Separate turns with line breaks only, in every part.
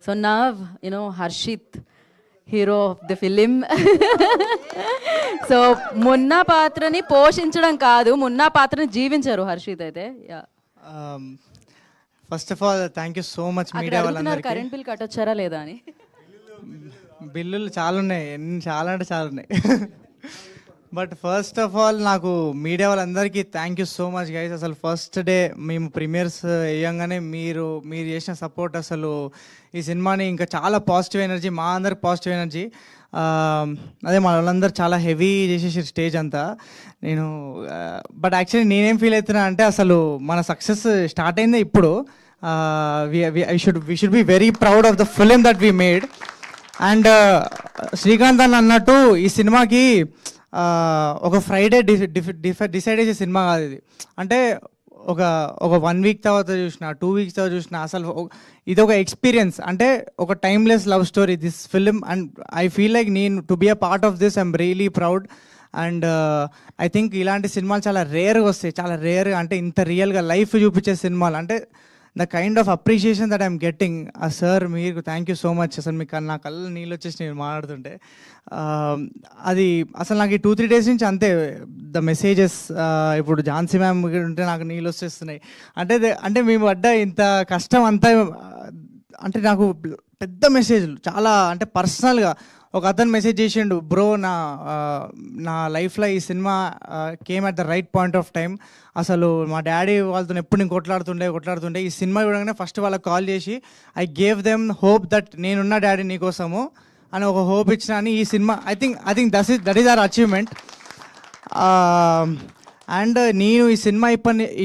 So now, Harshit, hero of the film. So Munna పాత్రని పోషించడం కాదు, మున్నా పాత్రని జీవించారు హర్షిత్ అయితే.
First of all thank you so much media వాళ్ళందరికీ.
కరెంట్ బిల్ కట్టొచ్చారా లేదా అని.
బిల్లులు చాలా ఉన్నాయి, చాలా అంటే చాలా ఉన్నాయి. బట్ ఫస్ట్ ఆఫ్ ఆల్ నాకు మీడియా వాళ్ళందరికీ thank you so much guys. అసలు ఫస్ట్ డే మేము ప్రీమియర్స్ వేయంగానే మీరు చేసిన సపోర్ట్, అసలు ఈ సినిమాని ఇంకా చాలా పాజిటివ్ ఎనర్జీ, మా అందరికి పాజిటివ్ ఎనర్జీ. అదే మా వాళ్ళందరూ చాలా హెవీ చేసేసి స్టేజ్ అంతా. నేను బట్ యాక్చువల్లీ నేనేం ఫీల్ అవుతున్నా అంటే, అసలు మన సక్సెస్ స్టార్ట్ అయిందే ఇప్పుడు. We should be very proud of the film that we made. And Srikanth అన్న అన్నట్టు ఈ సినిమాకి ఒక ఫ్రైడే డిసైడ్ చేసే సినిమా కాదు ఇది. అంటే ఒక 1 వీక్ తర్వాత చూసిన, 2 వీక్స్ తర్వాత చూసిన, అసలు ఇది ఒక ఎక్స్పీరియన్స్. అంటే ఒక timeless love story this film. And I feel like నేను to be a part of this, I'm really proud. And I think ఇలాంటి సినిమాలు చాలా రేర్గా వస్తాయి, చాలా రేర్గా. అంటే ఇంత రియల్గా లైఫ్ చూపించే సినిమాలు, అంటే the kind of appreciation that I'm getting. Sir మీకు థ్యాంక్ యూ సో మచ్. అసలు మీకు నా కళ్ళ నీళ్ళు వచ్చేసి నేను మాట్లాడుతుంటే అది అసలు నాకు ఈ 2-3 డేస్ నుంచి అంతే. ద మెసేజెస్, ఇప్పుడు ఝాన్సీ మ్యామ్ ఉంటే నాకు నీళ్ళు వచ్చేస్తున్నాయి. అంటే మేము పడ్డ ఇంత కష్టం అంతా, అంటే నాకు పెద్ద మెసేజ్లు చాలా, అంటే పర్సనల్గా ఒక అతను మెసేజ్ చేసిండు, బ్రో నా లైఫ్లో ఈ cinema came at the right point of time. అసలు మా డాడీ వాళ్ళతో ఎప్పుడు నేను కొట్లాడుతుండే ఈ సినిమా చూడగానే ఫస్ట్ వాళ్ళకి కాల్ చేసి I gave them hope that నేనున్న డాడీ నీకోసము అని ఒక హోప్ ఇచ్చిన అని ఈ cinema. I think that is our achievement. And నేను ఈ సినిమా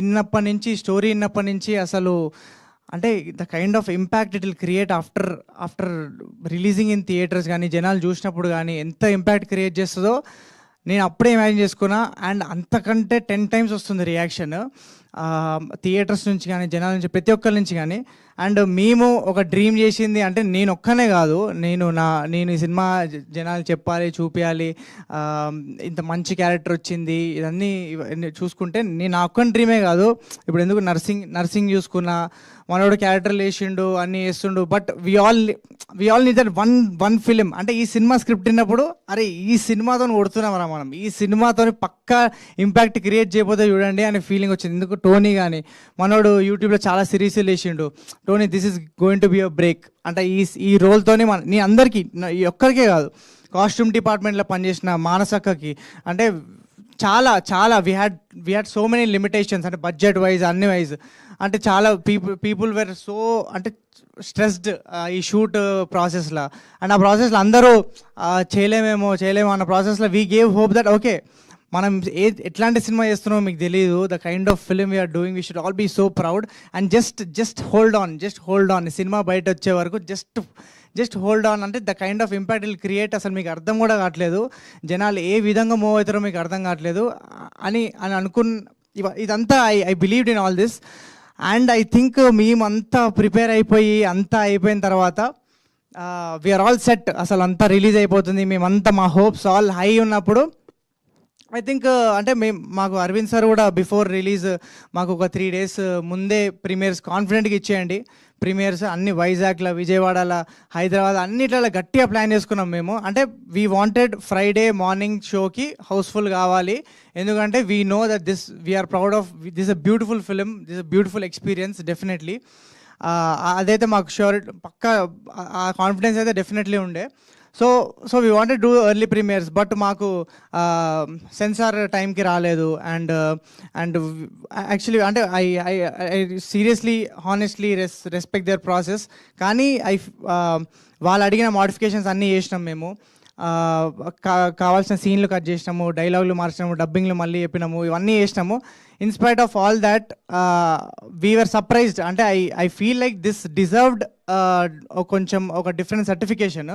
ఇన్నప్పటి నుంచి, స్టోరీ ఇన్నప్పటి నుంచి, అసలు అంటే the kind of impact it will create after releasing in theatres కానీ, జనాలు చూసినప్పుడు కానీ ఎంత ఇంపాక్ట్ క్రియేట్ చేస్తుందో నేను అప్పుడే ఇమాజిన్ చేసుకున్నా. అండ్ అంతకంటే 10 times వస్తుంది రియాక్షన్ థియేటర్స్ నుంచి కానీ, జనాల నుంచి, ప్రతి ఒక్కరి నుంచి కానీ. అండ్ మేము ఒక డ్రీమ్ చేసింది, అంటే నేను ఒక్కనే కాదు, నేను ఈ సినిమా జనాలు చెప్పాలి, చూపించాలి, ఇంత మంచి క్యారెక్టర్ వచ్చింది, ఇవన్నీ చూసుకుంటే నేను నా ఒక్కని డ్రీమే కాదు. ఇప్పుడు ఎందుకు నర్సింగ్ చూసుకున్నా, మనోడు క్యారెక్టర్లు వేసిండు, అన్నీ వేస్తుండు. But we all need that one film. అంటే ఈ సినిమా స్క్రిప్ట్ విన్నప్పుడు, అరే ఈ సినిమాతో కొడుతున్నామరా మనం, ఈ సినిమాతో పక్కా ఇంపాక్ట్ క్రియేట్ చేయబోతే చూడండి అనే ఫీలింగ్ వచ్చింది. ఎందుకు టోనీ కానీ, మనోడు యూట్యూబ్లో చాలా సిరీస్లు వేసిండు, Tony this is going to be a break. అంటే ఈ రోల్తోనే నీ అందరికీ, ఒక్కరికే కాదు, కాస్ట్యూమ్ డిపార్ట్మెంట్లో పనిచేసిన మానసక్కకి, అంటే చాలా we had so many limitations, అంటే బడ్జెట్ వైజ్, అన్ని వైజ్. అంటే చాలా పీపుల్ వేర్ సో, అంటే స్ట్రెస్డ్ ఈ షూట్ ప్రాసెస్లో. అండ్ ఆ ప్రాసెస్లో అందరూ చేయలేమేమో అన్న ప్రాసెస్లో we gave hope that okay, మనం ఎట్లాంటి సినిమా చేస్తున్నామో మీకు తెలియదు, the kind of film we're doing, we should all be so proud. And just hold on సినిమా బయట వచ్చే వరకు జస్ట్ హోల్డ్ ఆన్. అంటే the kind of impact will create, అసలు మీకు అర్థం కూడా కావట్లేదు, జనాలు ఏ విధంగా మూవ్ అవుతారో మీకు అర్థం కావట్లేదు అని ఇదంతా I believed in all this. And I think మేమంతా ప్రిపేర్ అయిపోయి అంతా అయిపోయిన తర్వాత వీఆర్ ఆల్ సెట్, అసలు అంతా రిలీజ్ అయిపోతుంది, మేమంతా మా హోప్స్ ఆల్ హై ఉన్నప్పుడు ఐ థింక్, అంటే మాకు అరవింద్ సార్ కూడా బిఫోర్ రిలీజ్ మాకు ఒక 3 days ముందే ప్రీమియర్స్ కాన్ఫిడెంట్గా ఇచ్చేయండి. ప్రీమియర్స్ అన్ని వైజాగ్లో, విజయవాడలో, హైదరాబాద్ అన్నిట్లలో గట్టిగా ప్లాన్ చేసుకున్నాం మేము. అంటే వీ వాంటెడ్ ఫ్రైడే మార్నింగ్ షోకి హౌస్ఫుల్ కావాలి, ఎందుకంటే we know that we're proud of this a beautiful film, this a beautiful experience definitely. అదైతే మాకు ష్యూర్, పక్కా ఆ కాన్ఫిడెన్స్ అయితే డెఫినెట్లీ ఉండే. So we wanted do early premieres, but మాకు సెన్సార్ టైంకి రాలేదు. అండ్ యాక్చువల్లీ అంటే I seriously honestly respect their process. కానీ వాళ్ళు అడిగిన మోడిఫికేషన్స్ అన్నీ చేసినాం మేము. కావాల్సిన సీన్లు కట్ చేసినాము, డైలాగులు మార్చినాము, డబ్బింగ్లు మళ్ళీ చెప్పినాము, ఇవన్నీ చేసినాము. In spite of all that we're surprised. అంటే I feel like this deserved కొంచెం ఒక different certification.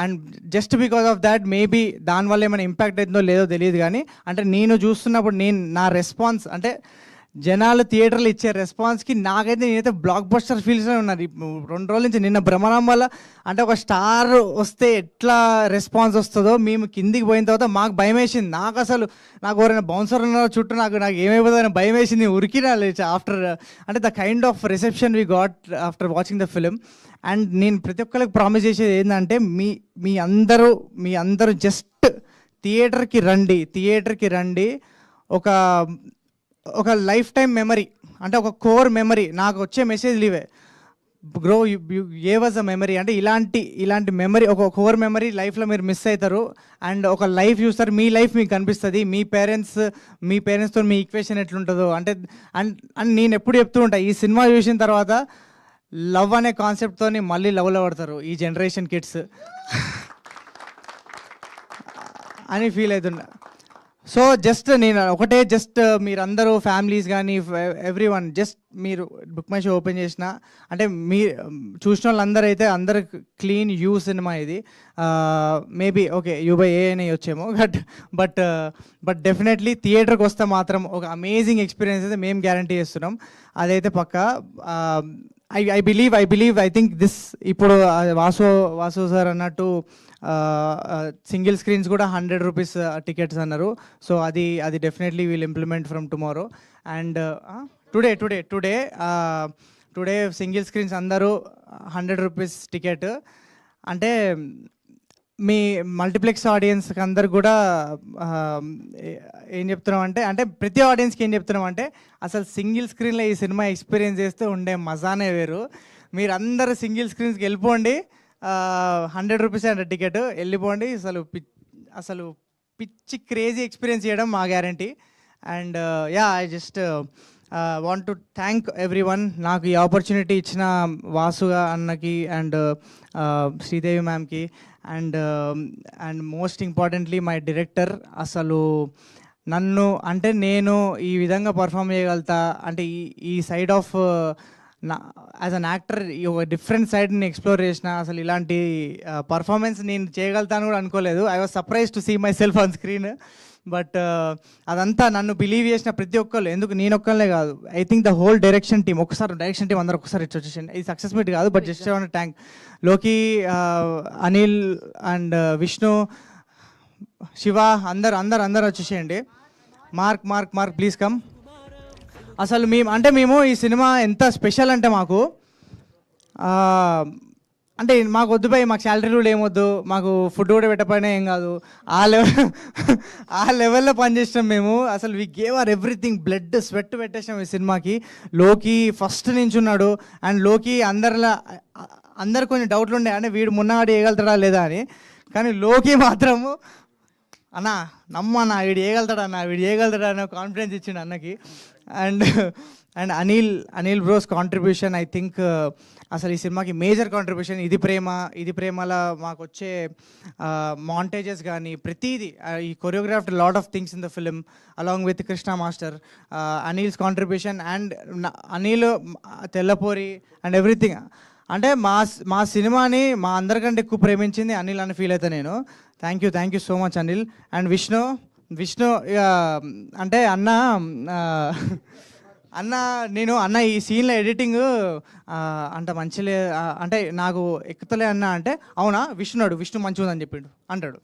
And just because of that maybe దానివల్ల ఏమైనా ఇంపాక్ట్ అవుతుందో లేదో తెలియదు, కానీ అంటే నేను చూస్తున్నప్పుడు నా రెస్పాన్స్, అంటే జనాలు థియేటర్లు ఇచ్చే రెస్పాన్స్కి నేనైతే బ్లాక్ బస్టర్ ఫీల్స్లో ఉన్నది 2 రోజుల నుంచి. నిన్న భ్రమణం వల్ల అంటే ఒక స్టార్ వస్తే ఎట్లా రెస్పాన్స్ వస్తుందో మేము కిందికి పోయిన తర్వాత మాకు భయం వేసింది. నాకు ఎవరైనా బౌన్సర్ ఉన్న చుట్టూ నాకు ఏమైపోతుందని భయం వేసింది. ఉరికినా ఆఫ్టర్ అంటే the kind of reception we got after watching the film. And నేను ప్రతి ఒక్కరికి ప్రామిస్ చేసేది ఏంటంటే మీ అందరూ జస్ట్ థియేటర్కి రండి. ఒక లైఫ్ టైం మెమరీ అంటే ఒక కోర్ మెమరీ. నాకు వచ్చే మెసేజ్లు ఇవే, grow you gave us a memory. అంటే ఇలాంటి మెమరీ, ఒక కోర్ మెమరీ లైఫ్లో మీరు మిస్ అవుతారు. అండ్ ఒక లైఫ్ చూస్తారు, మీ లైఫ్ మీకు కనిపిస్తుంది. మీ పేరెంట్స్తో మీ ఈక్వేషన్ ఎట్లుంటుందో అంటే. అండ్ నేను ఎప్పుడు చెప్తూ ఉంటా, ఈ సినిమా చూసిన తర్వాత లవ్ అనే కాన్సెప్ట్తో మళ్ళీ లవ్లో పడతారు ఈ జనరేషన్ కిడ్స్ అని ఫీల్ అవుతున్నా. సో నేను ఒకటే మీరందరూ ఫ్యామిలీస్ కానీ ఎవ్రీవన్ మీరు బుక్ మై షో ఓపెన్ చేసిన అంటే చూసిన వాళ్ళందరూ అయితే అందరు క్లీన్ యూ సినిమా ఇది. మేబీ ఓకే యూ/ఏ అని వచ్చేమో, బట్ డెఫినెట్లీ థియేటర్కి వస్తే మాత్రం ఒక అమేజింగ్ ఎక్స్పీరియన్స్ అయితే మేము గ్యారంటీ చేస్తున్నాం. అదైతే పక్కా. ఐ థింక్ దిస్ ఇప్పుడు వాసు సార్ అన్నట్టు సింగిల్ స్క్రీన్స్ కూడా 100 రూపీస్ టికెట్స్ అన్నారు. సో అది definitely will implement from tomorrow. And today single screens అందరూ 100 రూపీస్ టికెట్. అంటే మీ మల్టీప్లెక్స్ ఆడియన్స్కి అందరు కూడా ఏం చెప్తున్నాం అంటే ప్రతి ఆడియన్స్కి ఏం చెప్తున్నాం అంటే అసలు సింగిల్ స్క్రీన్లో ఈ సినిమా ఎక్స్పీరియన్స్ చేస్తే ఉండే మజానే వేరు. మీరు అందరు సింగిల్ స్క్రీన్స్కి వెళ్ళిపోండి, 100 రూపీస్ అంటే టికెట్, వెళ్ళిపోండి. అసలు పిచ్చి క్రేజీ ఎక్స్పీరియన్స్ చేయడం మా guarantee. And I just want to thank everyone. నాకు ఈ ఆపర్చునిటీ ఇచ్చిన వాసు అన్నకి అండ్ శ్రీదేవి మ్యామ్కి and most importantly my director. అసలు నేను ఈ విధంగా పర్ఫామ్ చేయగలుగుతా అంటే ఈ side of as an actor ఒక డిఫరెంట్ సైడ్ని ఎక్స్ప్లోర్ చేసిన. అసలు ఇలాంటి పర్ఫార్మెన్స్ నేను చేయగలుగుతాను కూడా అనుకోలేదు. I was surprise to see myself on screen. But అదంతా నన్ను బిలీవ్ చేసిన ప్రతి ఒక్కళ్ళు, ఎందుకు నేను ఒక్కళ్ళే కాదు, I think the whole direction team అందరూ ఒకసారి వచ్చేసింది. ఇది సక్సెస్ మీట్ కాదు, బట్ జస్ట్ థ్యాంక్ లోకి, అనిల్ అండ్ విష్ణు, శివ, అందరు వచ్చేసేయండి. Mark please come. అసలు మేము ఈ సినిమా ఎంత స్పెషల్ అంటే మాకు వద్దు భయ్, మాకు శాలరీ కూడా ఏమొద్దు, మాకు ఫుడ్ కూడా పెట్టకపోయినా ఏం కాదు, ఆ లెవెల్లో పనిచేసినాం మేము. అసలు we gave our everything, blood sweat పెట్టేసాం ఈ సినిమాకి. లోకి ఫస్ట్ నుంచి ఉన్నాడు. అండ్ లోకి అందరు కొంచెం డౌట్లు ఉండే, అంటే వీడు మున్నగాడు వేయగలుగుతాడా లేదా అని. కానీ లోకి మాత్రము నమ్మన్నా వీడు వేయగలుగుతాడా అన్న కాన్ఫిడెన్స్ ఇచ్చిండు అన్నకి. And Anil bros contribution I think అసలు ఈ సినిమాకి మేజర్ కాంట్రిబ్యూషన్. ఇది ప్రేమలా మాకు వచ్చే మాంటేజెస్ కానీ ప్రతిదీ, ఈ choreographed lot of things in the film along with Krishna master, Anil's contribution and Anil Tellapori and everything. అంటే మా సినిమాని మా అందరికంటే ఎక్కువ ప్రేమించింది అనిల్ అని ఫీల్ అవుతా నేను. Thank you so much Anil. And Vishnu అంటే అన్న ఈ సీన్లో ఎడిటింగ్ అంత మంచిలే అంటే నాకు ఎక్కుతలే అన్న అంటే, అవునా విష్ణు మంచిగా ఉందని చెప్పిండు అంటాడు.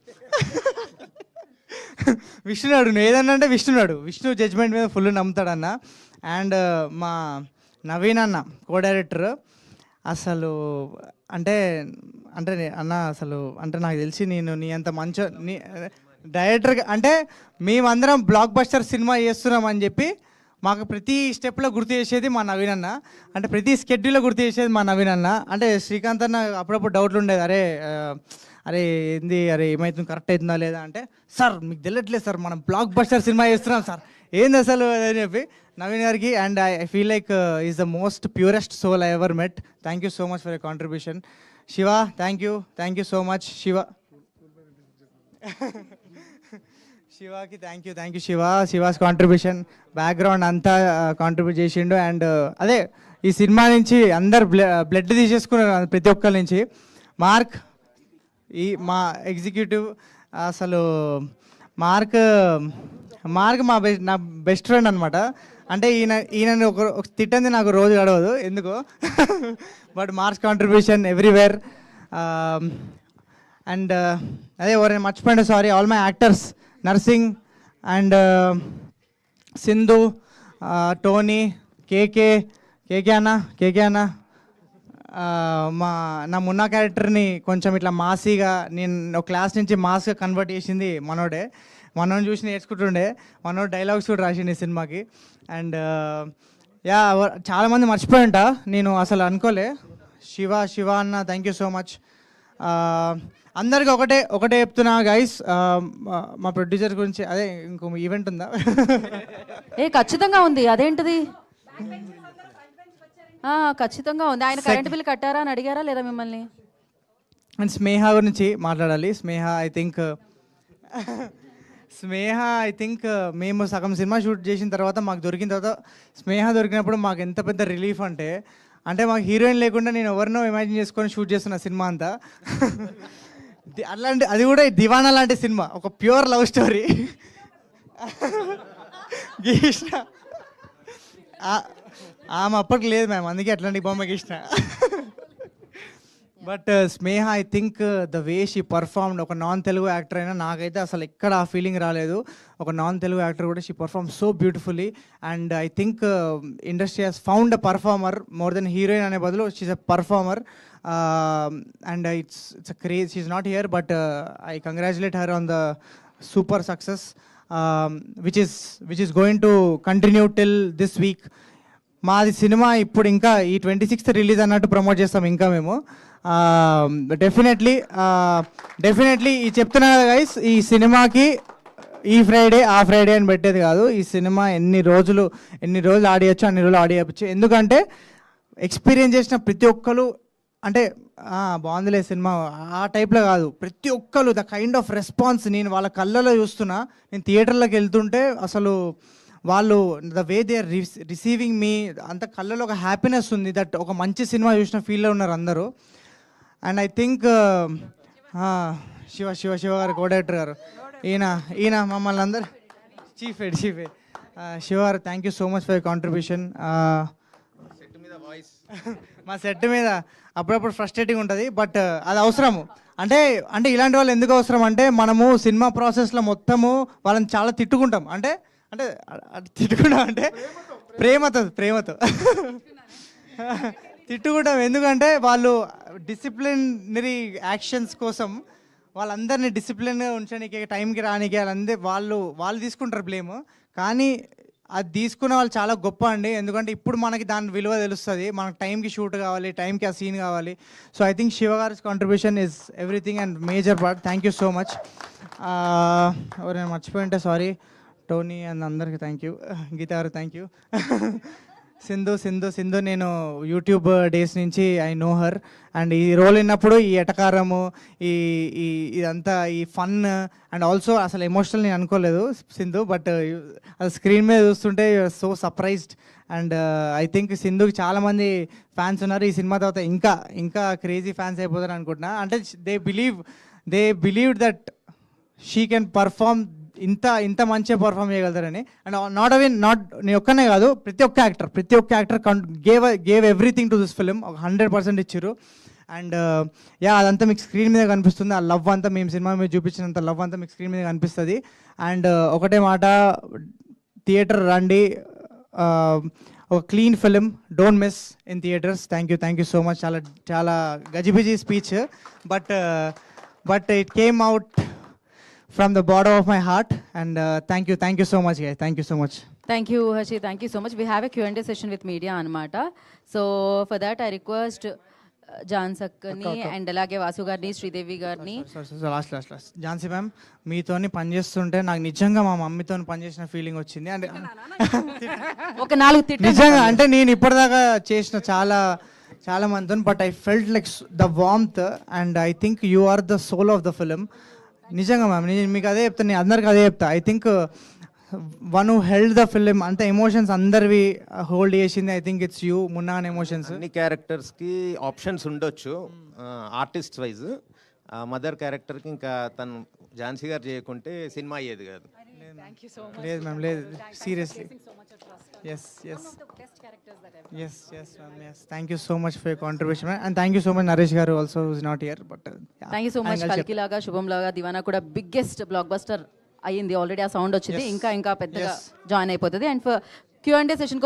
విష్ణునాడు ఏదన్నా అంటే విష్ణు జడ్జ్మెంట్ మీద ఫుల్ నమ్ముతాడన్న. అండ్ మా నవీన్ అన్న కో డైరెక్టర్, అసలు అంటే అన్న అసలు నాకు తెలిసి నీ అంత నీ డైరెక్టర్ అంటే మేమందరం బ్లాక్ బస్టర్ సినిమా చేస్తున్నామని చెప్పి మాకు ప్రతి స్టెప్లో గుర్తు చేసేది మా నవీన్ అన్న. అంటే ప్రతి స్కెడ్యూల్లో గుర్తు చేసేది మా నవీన్ అన్న. అంటే శ్రీకాంత్ అన్న అప్పుడప్పుడు డౌట్లు ఉండేది, అరే ఏమవుతుంది, కరెక్ట్ అవుతుందా లేదా అంటే, సార్ మీకు తెలియట్లేదు సార్, మనం బ్లాక్ బస్టర్ సినిమా చేస్తున్నాం సార్, ఏంది అసలు అని చెప్పి నవీన్ గారికి. And I feel like is the most purest soul I ever met. Thank you so much for your contribution. Shiva thank you so much. శివాకి thank you Shiva's contribution, background అంతా కాంట్రిబ్యూట్ చేసిండు. అండ్ అదే ఈ సినిమా నుంచి అందరు బ్లడ్ తీసేసుకున్నారు ప్రతి ఒక్కరి నుంచి. మా ఎగ్జిక్యూటివ్ అసలు మార్క్ నా బెస్ట్ ఫ్రెండ్ అనమాట. అంటే ఈయన ఒక తిట్టంది నాకు రోజు గడవదు ఎందుకో. But Mark's contribution everywhere. And అదే ఎవరైనా మర్చిపోయింది sorry. All my actors, Narsing and Sindhu, Tony, KK అన్న, నా మున్నా క్యారెక్టర్ని కొంచెం ఇట్లా మాసీగా నేను ఒక క్లాస్ నుంచి మాస్గా కన్వర్ట్ చేసింది మనోని చూసి నేర్చుకుంటుండే. మనోడు డైలాగ్స్ కూడా రాసిండు ఈ సినిమాకి. అండ్ యా చాలామంది మర్చిపోయి ఉంటా, నేను అసలు అనుకోలే. శివ అన్న థ్యాంక్ యూ సో మచ్. అందరికి ఒకటే చెప్తున్నా గైస్, మా ప్రొడ్యూసర్ గురించి. అదే ఇంకో ఈవెంట్ ఉందా?
ఖచ్చితంగా ఉంది. అదేంటిది? ఖచ్చితంగా ఉంది. ఆయన కరెంట్ బిల్ కట్టారా అని అడిగారా లేదా మిమ్మల్ని?
అండ్ స్నేహ గురించి మాట్లాడాలి. స్నేహ ఐ థింక్ మేము సగం సినిమా షూట్ చేసిన తర్వాత మాకు దొరికిన తర్వాత స్నేహ దొరికినప్పుడు మాకు ఎంత పెద్ద రిలీఫ్ అంటే మాకు హీరోయిన్ లేకుండా నేను ఎవరినో ఇమాజిన్ చేసుకొని షూట్ చేస్తున్న సినిమా అంతా. అట్లాంటి అది కూడా దివానా లాంటి సినిమా, ఒక ప్యూర్ లవ్ స్టోరీ. గీష్ణ ఆమె అప్పటికి లేదు మ్యామ్, అందుకే అట్లాంటి బొమ్మ గీష్ణ. But Sneha I think the way she performed, ఒక నాన్ తెలుగు యాక్టర్ అయినా నాకైతే అసలు ఎక్కడ ఆ ఫీలింగ్ రాలేదు. ఒక నాన్ తెలుగు యాక్టర్ కూడా she perform so beautifully. And I think industry has found a performer more than heroine అనే బదులు she's a performer. And it's a craze. She is not here but I congratulate her on the super success which is going to continue till this week. మాది cinema ఇప్పుడు ఇంకా ఈ 26th release అన్నట్టు promote చేస్తాం ఇంకా మేము. డెఫినెట్లీ ఈ చెప్తున్నా కదా గైస్, ఈ సినిమాకి ఈ ఫ్రైడే ఆ ఫ్రైడే అని పెట్టేది కాదు. ఈ సినిమా ఎన్ని రోజులు ఆడియచ్చు అన్ని రోజులు ఆడియచ్చు. ఎందుకంటే ఎక్స్పీరియన్స్ చేసిన ప్రతి ఒక్కరు అంటే బాగుందిలే సినిమా ఆ టైప్లో కాదు, ప్రతి ఒక్కరు ద కైండ్ ఆఫ్ రెస్పాన్స్ నేను వాళ్ళ కళ్ళలో చూస్తున్నా. నేను థియేటర్లోకి వెళ్తుంటే అసలు వాళ్ళు the way they are receiving me, అంత కళ్ళలో ఒక హ్యాపీనెస్ ఉంది. దట్ ఒక మంచి సినిమా చూసిన ఫీల్లో ఉన్నారు అందరూ. అండ్ ఐ థింక్ శివ గారు, కో డైరెక్టర్ గారు, ఈయన మమ్మల్ని అందరు చీఫ్ ఎడ్ శివ గారు thank you so much for your contribution. మా సెట్ మీద అప్పుడప్పుడు ఫ్రస్ట్రేటింగ్ ఉంటుంది, బట్ అది అవసరము. అంటే ఇలాంటి వాళ్ళు ఎందుకు అవసరం అంటే మనము సినిమా ప్రాసెస్లో మొత్తము వాళ్ళని చాలా తిట్టుకుంటాం. అంటే తిట్టుకుంటాం అంటే ప్రేమతో తిట్టుకుంటాం. ఎందుకంటే వాళ్ళు డిసిప్లినరీ యాక్షన్స్ కోసం వాళ్ళందరినీ డిసిప్లిన్గా ఉంచడానికి, టైంకి రానికి వాళ్ళు తీసుకుంటారు బ్లేమ్. కానీ అది తీసుకున్న వాళ్ళు చాలా గొప్ప అండి. ఎందుకంటే ఇప్పుడు మనకి దాని విలువ తెలుస్తుంది. మనకు టైంకి షూట్ కావాలి, టైంకి ఆ సీన్ కావాలి. సో ఐ థింక్ శివ గారి contribution is everything and major part. Thank you so much. ఎవరైనా మర్చిపోయింటే సారీ. టోనీ అండ్ అందరికి థ్యాంక్ యూ. గీత గారు థ్యాంక్ యూ. సింధు నేను యూట్యూబ్ డేస్ నుంచి ఐ నో హర్. అండ్ ఈ రోల్ విన్నప్పుడు ఈ ఎటకారము, ఇదంతా ఈ ఫన్ అండ్ ఆల్సో అసలు ఎమోషనల్ నేను అనుకోలేదు సింధు. బట్ అది స్క్రీన్ మీద చూస్తుంటే you are so surprised. And I think సింధుకి చాలామంది ఫ్యాన్స్ ఉన్నారు. ఈ సినిమా తర్వాత ఇంకా క్రేజీ ఫ్యాన్స్ అయిపోతారు అనుకుంటున్నా. అంటే they believe that she can perform, ఇంత మంచిగా పర్ఫామ్ చేయగలుగుతారని. అండ్ నాట్ నేను ఒక్కనే కాదు, ప్రతి ఒక్క actor gave everything to this film. ఒక 100% ఇచ్చారు. అండ్ అదంతా మీకు స్క్రీన్ మీద కనిపిస్తుంది. ఆ లవ్ అంతా మేము సినిమా మీద చూపించినంత లవ్ అంతా మీకు స్క్రీన్ మీద కనిపిస్తుంది. అండ్ ఒకటే మాట, థియేటర్ రండి, ఒక clean film, don't miss in theatres. Thank you so much. చాలా గజిబిజీ speech, but it came out from the bottom of my heart. And thank you so much guys, thank you so much.
Thank you Harshi, thank you so much. We have a Q&A session with media anamata. So for that I request John Sakkani and alage Vasu garni, Sridevi garni.
Last Jansi ma'am, మీతోని పనిచేస్తుంటే నాకు నిజంగా మా మమ్మీతో పనిచేసిన feeling వచ్చింది. అంటే
ఒక 4 తిట్టు
నిజంగా, అంటే నేను ఇప్పటిదాకా చేసిన చాలా మందితో, but I felt like the warmth and I think you are the soul of the film. నిజంగా మ్యామ్, నేను మీకు అదే చెప్తాను, నేను అందరికి అదే చెప్తా. I think one who held the film, అంత ఎమోషన్స్ అందరివి హోల్డ్ చేసింది I think it's you, Munna అనే ఎమోషన్స్.
అన్ని క్యారెక్టర్స్కి ఆప్షన్స్ ఉండొచ్చు ఆర్టిస్ట్ వైజ్. మదర్ క్యారెక్టర్కి ఇంకా తను ఝాన్సీ గారు చేయకుంటే సినిమా అయ్యేది కాదు.
లేదు మ్యామ్, లేదు, seriously. Yes yes yes ma'am, yes. Thank you so much for your contribution and thank you so much Naresh గారు also is not here but
thank you so much. కల్కి లాగా, శుభం లాగా, దివానా కూడా బిగ్గెస్ట్ బ్లాక్ బస్టర్ అయ్యింది already. ఆ sound వచ్చింది, ఇంకా ఇంకా పెద్దగా జాయిన్ అయిపోతుంది. అండ్ Q&A సెషన్ కోసం